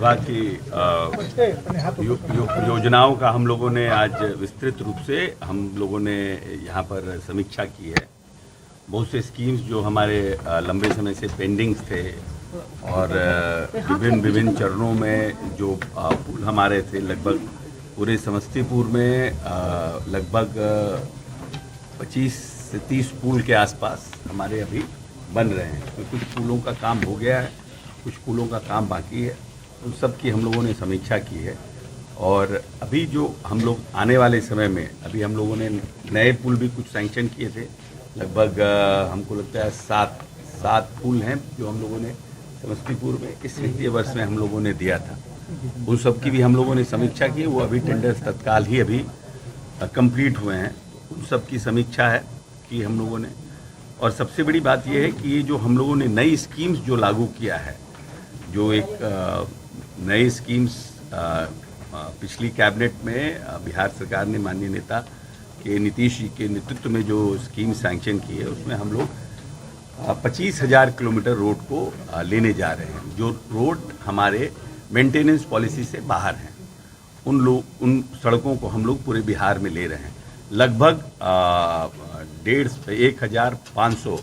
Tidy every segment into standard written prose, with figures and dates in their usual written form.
विभाग की योजनाओं का हम लोगों ने आज विस्तृत रूप से हम लोगों ने यहाँ पर समीक्षा की है। बहुत से स्कीम्स जो हमारे लंबे समय से पेंडिंग्स थे और विभिन्न चरणों में जो पुल हमारे थे, लगभग पूरे समस्तीपुर में लगभग 25 से 30 पुल के आसपास हमारे अभी बन रहे हैं। तो कुछ पुलों का काम हो गया है, कुछ पुलों का काम बाकी है। उन सब की हम लोगों ने समीक्षा की है और अभी जो हम लोग आने वाले समय में अभी हम लोगों ने नए पुल भी कुछ सैंक्शन किए थे। लगभग हमको लगता है सात पुल हैं जो हम लोगों ने समस्तीपुर में इस वित्तीय वर्ष में हम लोगों ने दिया था। उन सब की भी हम लोगों ने समीक्षा की। वो अभी टेंडर्स तत्काल ही अभी कंप्लीट हुए हैं। उन सब की समीक्षा है कि हम लोगों ने, और सबसे बड़ी बात यह है कि ये जो हम लोगों ने नई स्कीम्स जो लागू किया है, जो एक नई स्कीम्स पिछली कैबिनेट में बिहार सरकार ने माननीय नेता के नीतीश जी के नेतृत्व में जो स्कीम सैंक्शन की है, उसमें हम लोग 25,000 किलोमीटर रोड को लेने जा रहे हैं, जो रोड हमारे मेंटेनेंस पॉलिसी से बाहर हैं। उन सड़कों को हम लोग पूरे बिहार में ले रहे हैं। लगभग 1,500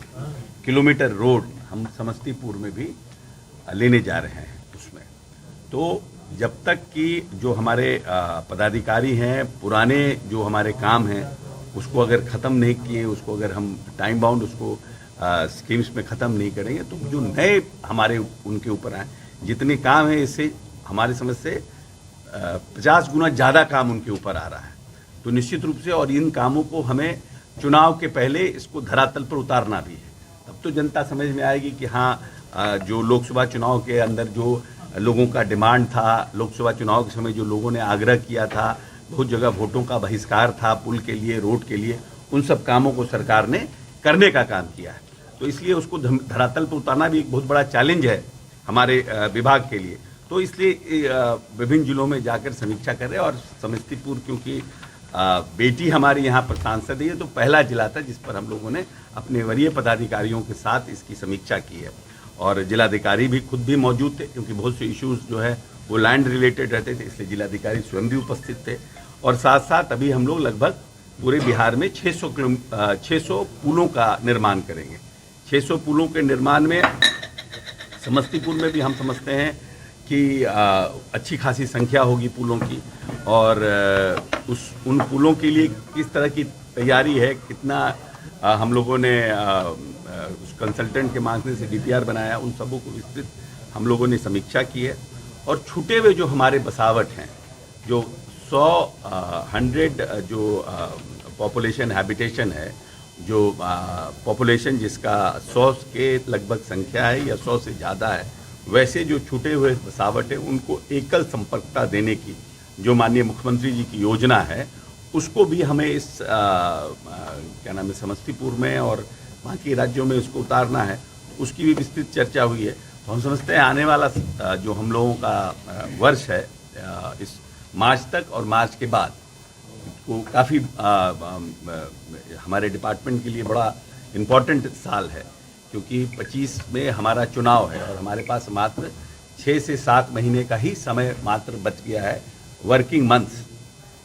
किलोमीटर रोड हम समस्तीपुर में भी लेने जा रहे हैं। उसमें तो जब तक कि जो हमारे पदाधिकारी हैं, पुराने जो हमारे काम हैं उसको अगर ख़त्म नहीं किए, उसको अगर हम टाइम बाउंड उसको स्कीम्स में ख़त्म नहीं करेंगे, तो जो नए हमारे उनके ऊपर आए जितने काम हैं, इससे हमारे समझ से 50 गुना ज़्यादा काम उनके ऊपर आ रहा है। तो निश्चित रूप से, और इन कामों को हमें चुनाव के पहले इसको धरातल पर उतारना भी है। तब तो जनता समझ में आएगी कि हाँ, जो लोकसभा चुनाव के अंदर जो लोगों का डिमांड था, लोकसभा चुनाव के समय जो लोगों ने आग्रह किया था, बहुत जगह वोटों का बहिष्कार था पुल के लिए, रोड के लिए, उन सब कामों को सरकार ने करने का काम किया है। तो इसलिए उसको धरातल पर उतारना भी एक बहुत बड़ा चैलेंज है हमारे विभाग के लिए। तो इसलिए विभिन्न जिलों में जाकर समीक्षा कर रहे हैं। और समस्तीपुर क्योंकि बेटी हमारी यहाँ पर सांसद है, तो पहला जिला था जिस पर हम लोगों ने अपने वरीय पदाधिकारियों के साथ इसकी समीक्षा की है। और जिलाधिकारी भी खुद भी मौजूद थे, क्योंकि बहुत से इश्यूज जो है वो लैंड रिलेटेड रहते थे, इसलिए जिलाधिकारी स्वयं भी उपस्थित थे। और साथ साथ अभी हम लोग लगभग पूरे बिहार में 600 पुलों का निर्माण करेंगे। 600 पुलों के निर्माण में समस्तीपुर में भी हम समझते हैं कि अच्छी खासी संख्या होगी पुलों की। और उन पुलों के लिए किस तरह की तैयारी है, कितना हम लोगों ने उस कंसल्टेंट के माध्यम से DPR बनाया, उन सबों को विस्तृत हम लोगों ने समीक्षा की है। और छूटे हुए जो हमारे बसावट हैं, जो 100 जो पॉपुलेशन हैबिटेशन है, जो पॉपुलेशन जिसका 100 के लगभग संख्या है या 100 से ज़्यादा है, वैसे जो छूटे हुए बसावट है उनको एकल संपर्कता देने की जो माननीय मुख्यमंत्री जी की योजना है, उसको भी हमें इस क्या नाम है समस्तीपुर में और बाकी राज्यों में उसको उतारना है। उसकी भी विस्तृत चर्चा हुई है। तो हम समझते हैं आने वाला जो हम लोगों का वर्ष है, इस मार्च तक और मार्च के बाद को काफ़ी हमारे डिपार्टमेंट के लिए बड़ा इम्पोर्टेंट साल है, क्योंकि 25 में हमारा चुनाव है और हमारे पास मात्र 6 से 7 महीने का ही समय मात्र बच गया है, वर्किंग मंथ्स।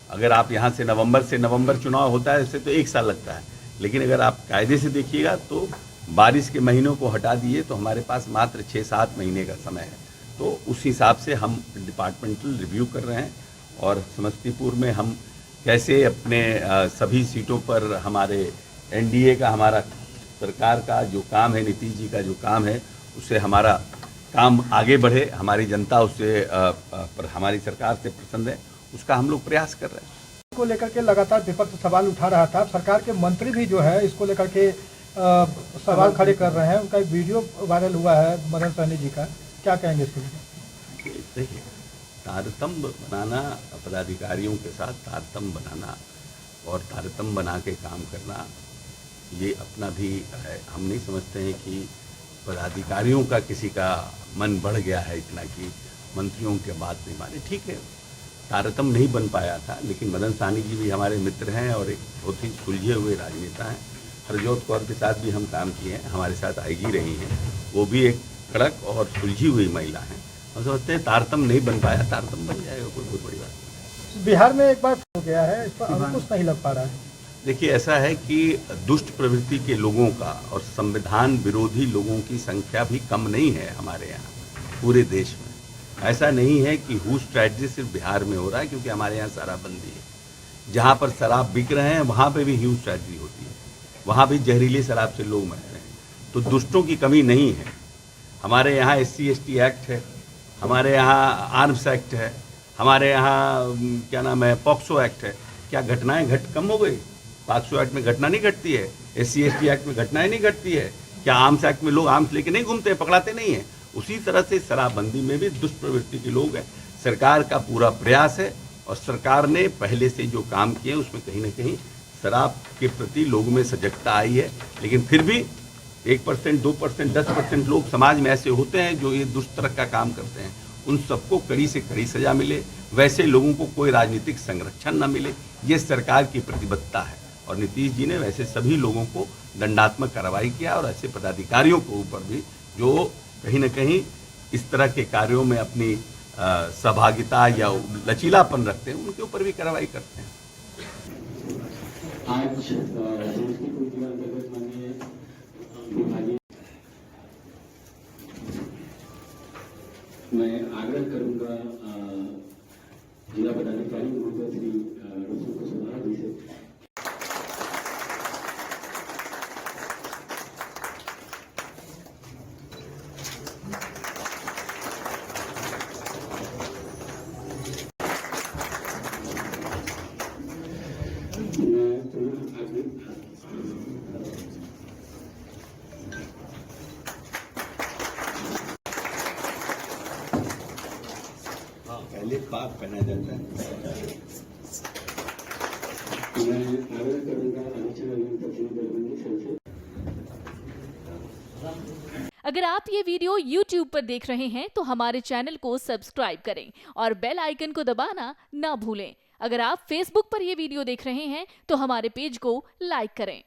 अगर आप यहाँ से नवंबर चुनाव होता है, इससे तो 1 साल लगता है, लेकिन अगर आप कायदे से देखिएगा तो बारिश के महीनों को हटा दिए तो हमारे पास मात्र 6-7 महीने का समय है। तो उस हिसाब से हम डिपार्टमेंटल रिव्यू कर रहे हैं और समस्तीपुर में हम कैसे अपने सभी सीटों पर हमारे NDA का, हमारा सरकार का जो काम है, नीतीश जी का जो काम है, उससे हमारा काम आगे बढ़े, हमारी जनता उससे पर हमारी सरकार से प्रसन्न है, उसका हम लोग प्रयास कर रहे हैं। को लेकर के लगातार विपक्ष सवाल उठा रहा था। सरकार के मंत्री भी जो है इसको लेकर के सवाल खड़े कर रहे हैं। उनका एक वीडियो वायरल हुआ है मदन सहनी जी का, क्या कहेंगे इसको? देखिए, तारतम्य बनाना, पदाधिकारियों के साथ तारतम्य बनाना और तारतम्य बना के काम करना, ये अपना भी है। हम नहीं समझते हैं कि पदाधिकारियों का किसी का मन बढ़ गया है इतना कि मंत्रियों के बात नहीं माने। ठीक है, तारतम्य नहीं बन पाया था, लेकिन मदन सहनी जी भी हमारे मित्र हैं और एक बहुत ही सुलझे हुए राजनेता हैं। हरजोत कौर के साथ भी हम काम किए हैं, हमारे साथ IG रही हैं, वो भी एक कड़क और सुलझी हुई महिला हैं। हम समझते हैं तारतम्य नहीं बन पाया, तारतम्य बन जाएगा, कोई बहुत बड़ी बात नहीं। बिहार में एक बार हो गया है, इस पर अंकुश नहीं लग पा रहा है। देखिए, ऐसा है कि दुष्ट प्रवृत्ति के लोगों का और संविधान विरोधी लोगों की संख्या भी कम नहीं है हमारे यहाँ, पूरे देश में। ऐसा नहीं है कि हुश ट्रेजेडी सिर्फ बिहार में हो रहा है, क्योंकि हमारे यहाँ शराबबंदी है। जहाँ पर शराब बिक रहे हैं वहाँ पे भी ह्यूज ट्रेजेडी होती है, वहाँ भी जहरीली शराब से लोग मर रहे हैं। तो दुष्टों की कमी नहीं है। हमारे यहाँ SC/ST एक्ट है, हमारे यहाँ आर्म्स एक्ट है, हमारे यहाँ क्या नाम है, पॉक्सो एक्ट है। क्या घटनाएं कम हो गई? पॉक्सो एक्ट में घटना नहीं घटती है, SC/ST एक्ट में घटनाएं नहीं घटती है। क्या आर्म्स एक्ट में लोग आर्म्स लेके नहीं घूमते, पकड़ाते नहीं है? उसी तरह से शराबबंदी में भी दुष्ट प्रवृत्ति के लोग हैं। सरकार का पूरा प्रयास है और सरकार ने पहले से जो काम किए उसमें कहीं ना कहीं शराब के प्रति लोगों में सजगता आई है। लेकिन फिर भी 1%, 2%, 10% लोग समाज में ऐसे होते हैं जो ये दुष्ट तरह का काम करते हैं। उन सबको कड़ी से कड़ी सजा मिले, वैसे लोगों को कोई राजनीतिक संरक्षण न मिले, ये सरकार की प्रतिबद्धता है। और नीतीश जी ने वैसे सभी लोगों को दंडात्मक कार्रवाई किया और ऐसे पदाधिकारियों के ऊपर भी जो कहीं न कहीं इस तरह के कार्यों में अपनी सहभागिता या लचीलापन रखते हैं, उनके ऊपर भी कार्रवाई करते हैं। आज समस्तीपुर जिला अंतर्गत माननीय विभागीय मैं आग्रह करूंगा जिला पदाधिकारी महोदय श्री रसूल कुशवाहा जी से पहले पाक पहना जाता है। मैं आग्रह करूंगा आलोचना से। अगर आप ये वीडियो YouTube पर देख रहे हैं तो हमारे चैनल को सब्सक्राइब करें और बेल आइकन को दबाना ना भूलें। अगर आप Facebook पर ये वीडियो देख रहे हैं तो हमारे पेज को लाइक करें।